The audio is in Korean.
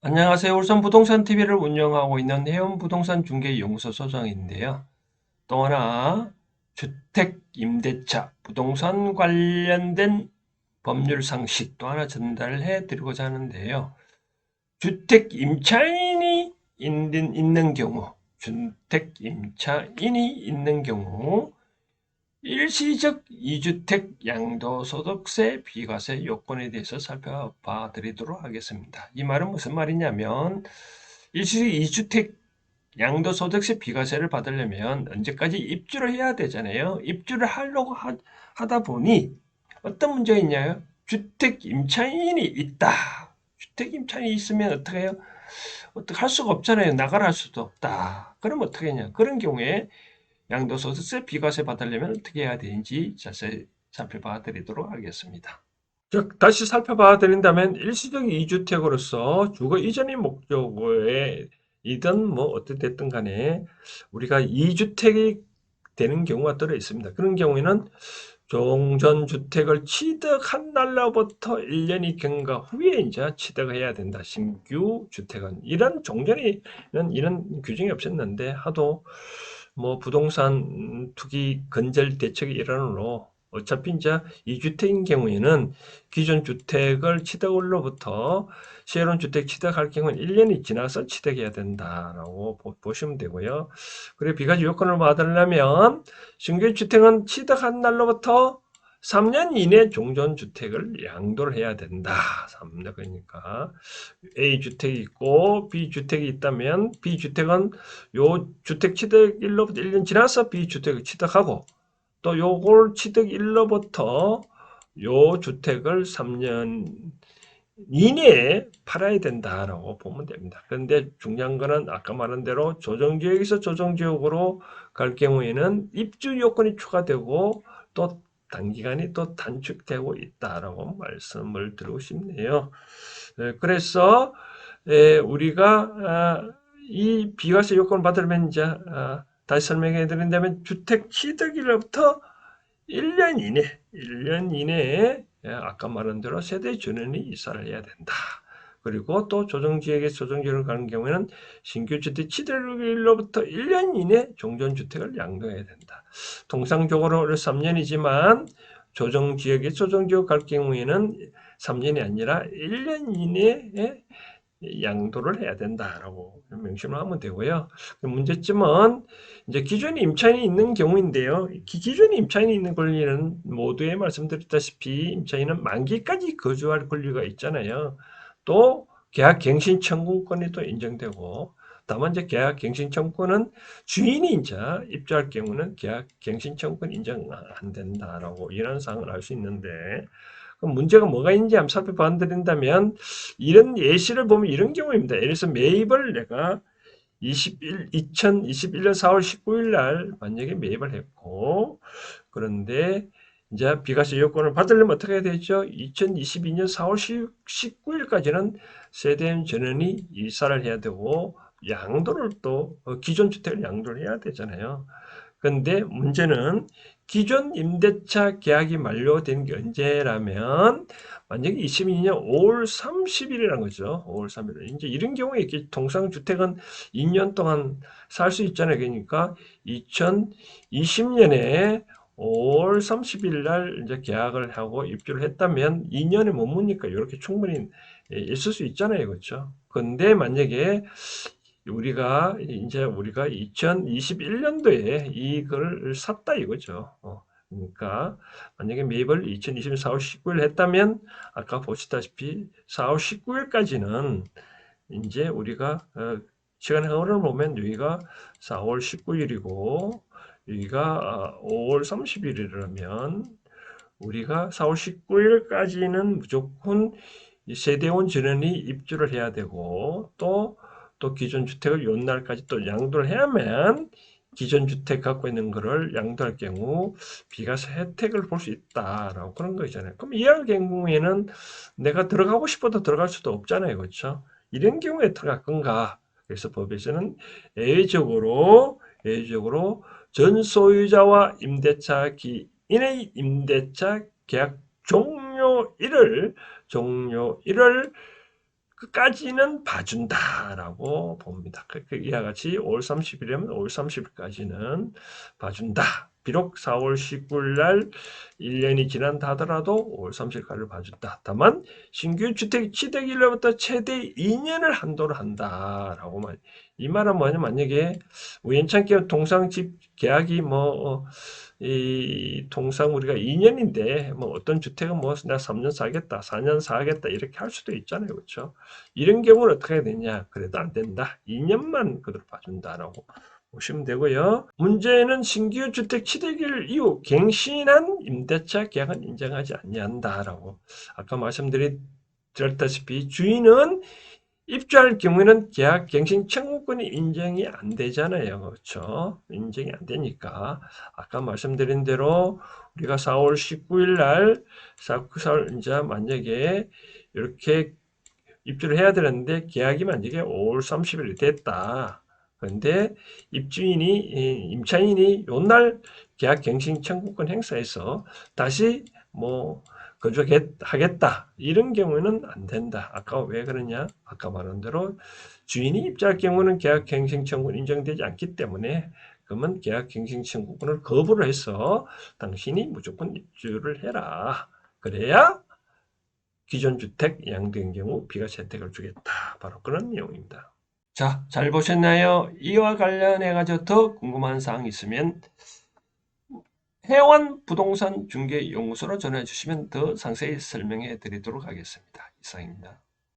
안녕하세요. 울산 부동산 TV를 운영하고 있는 해운 부동산 중개 연구소 소장인데요. 또 하나 주택 임대차 부동산 관련된 법률 상식 또 하나 전달해 드리고자 하는데요. 주택 임차인이 있는 경우, 주택 임차인이 있는 경우 일시적 2주택 양도소득세 비과세 요건에 대해서 살펴봐 드리도록 하겠습니다. 이 말은 무슨 말이냐면 일시적 2주택 양도소득세 비과세를 받으려면 언제까지 입주를 해야 되잖아요. 입주를 하려고 하다 보니 어떤 문제가 있냐요? 주택 임차인이 있다. 주택 임차인이 있으면 어떻게 해요? 어떻게 할 수가 없잖아요. 나가라 할 수도 없다. 그럼 어떻게 했냐? 그런 경우에 양도소득세 비과세 받으려면 어떻게 해야 되는지 자세히 살펴봐 드리도록 하겠습니다. 즉, 다시 살펴봐 드린다면 일시적 2주택으로서 주거 이전이 목적에 이든 뭐 어떻든 간에 우리가 2주택이 되는 경우가 들어 있습니다. 그런 경우에는 종전주택을 취득한 날로부터 1년이 경과 후에 이제 취득을 해야 된다. 신규 주택은 이런 종전에는 이런 규정이 없었는데 하도 뭐 부동산 투기 건설 대책의 일환으로 어차피 이제 2주택인 경우에는 기존 주택을 취득으로부터 새로운 주택 취득할 경우는 1년이 지나서 취득해야 된다라고 보시면 되고요. 그리고 비과세 요건을 받으려면 신규 주택은 취득한 날로부터 3년 이내 종전주택을 양도를 해야 된다. 3년 그러니까 A주택이 있고 B주택이 있다면 B주택은 요 주택 취득일로부터 1년 지나서 B주택을 취득하고 또 요걸 취득일로부터 요 주택을 3년 이내에 팔아야 된다라고 보면 됩니다. 그런데 중요한 거는 아까 말한 대로 조정지역에서 조정지역으로 갈 경우에는 입주 요건이 추가되고 또 단기간이 또 단축되고 있다라고 말씀을 드리고 싶네요. 그래서 우리가 이 비과세 요건을 받으려면 이제 다시 설명해 드린다면 주택 취득일로부터 1년 이내, 1년 이내에 아까 말한 대로 세대 전원이 이사를 해야 된다. 그리고 또 조정지역에 조정지역을 가는 경우에는 신규 주택 취득일로부터 1년 이내 종전주택을 양도해야 된다. 통상적으로 3년이지만 조정지역에 조정지역 갈 경우에는 3년이 아니라 1년 이내에 양도를 해야 된다라고 명심을 하면 되고요. 문제점은 이제 기존 임차인이 있는 경우인데요. 기존 임차인이 있는 권리는 모두에 말씀드렸다시피 임차인은 만기까지 거주할 권리가 있잖아요. 또 계약 갱신 청구권이 또 인정되고 다만 이제 계약 갱신 청구권은 주인이 이제 입주할 경우는 계약 갱신 청구권 인정 안 된다라고 이런 사항을 알 수 있는데 그럼 문제가 뭐가 있는지 한번 살펴봐 드린다면 이런 예시를 보면 이런 경우입니다. 예를 들어서 매입을 내가 2021년 4월 19일 날 만약에 매입을 했고 그런데 이제 비과세 요건을 받으려면 어떻게 해야 되죠? 2022년 4월 19일까지는 세대인 전원이 이사를 해야 되고 양도를 또 기존 주택을 양도를 해야 되잖아요. 그런데 문제는 기존 임대차 계약이 만료된 게 언제라면 만약에 22년 5월 30일이라는 거죠. 5월 3일. 이제 이런 경우에 이렇게 통상 주택은 2년 동안 살 수 있잖아요. 그러니까 2020년에 5월 30일 날 이제 계약을 하고 입주를 했다면 2년에 머무니까 이렇게 충분히 있을 수 있잖아요. 그렇죠? 근데 만약에 우리가 2021년도에 이걸 샀다 이거죠. 그러니까 만약에 매입을 2020년 4월 19일 했다면 아까 보시다시피 4월 19일까지는 이제 우리가 시간의 흐름을 보면 여기가 4월 19일이고 여기가 5월 30일이라면 우리가 4월 19일까지는 무조건 세대원 전원이 입주를 해야 되고 또 기존 주택을 요 날까지 또 양도를 해야만 기존 주택 갖고 있는 거를 양도할 경우 비과세 혜택을 볼 수 있다라고 그런 거 있잖아요. 그럼 이할 경우에는 내가 들어가고 싶어도 들어갈 수도 없잖아요. 그렇죠? 이런 경우에 들어갈 건가? 그래서 법에서는 예외적으로 전 소유자와 임대차 기인의 임대차 계약 종료일을 끝까지는 봐준다라고 봅니다. 이와 같이 5월 30일이면 5월 30일까지는 봐준다. 비록 4월 19일 날 1년이 지난다 하더라도 5월 30일까지를 봐준다. 다만 신규 주택 취득일로부터 최대 2년을 한도로 한다라고 말. 이 말은 뭐냐면 만약에 우연찮게 동상집 계약이 이 통상 우리가 2년인데 뭐 어떤 주택은 뭐 내가 3년 사겠다, 4년 사겠다 이렇게 할 수도 있잖아요, 그렇죠? 이런 경우는 어떻게 해야 되냐? 그래도 안 된다. 2년만 그대로 봐준다라고 보시면 되고요. 문제는 신규 주택 취득일 이후 갱신한 임대차 계약은 인정하지 아니한다라고 아까 말씀드렸다시피 주인은 입주할 경우에는 계약 갱신 청구권이 인정이 안 되잖아요. 그렇죠? 인정이 안 되니까 아까 말씀드린 대로 우리가 4월 19일 날 이제 만약에 이렇게 입주를 해야 되는데 계약이 만약에 5월 30일이 됐다. 그런데 임차인이 요날 계약 갱신 청구권 행사해서 다시 거주하겠다. 이런 경우에는 안 된다. 아까 왜 그러냐? 아까 말한 대로 주인이 입주할 경우는 계약 갱신 청구권 인정되지 않기 때문에 그러면 계약 갱신 청구권을 거부를 해서 당신이 무조건 입주를 해라. 그래야 기존 주택 양도인 경우 비과세 혜택을 주겠다. 바로 그런 내용입니다. 자, 잘 보셨나요? 이와 관련해 가지고 더 궁금한 사항 있으면 해원 부동산 중개 연구소로 전화 주시면 더 상세히 설명해 드리도록 하겠습니다. 이상입니다.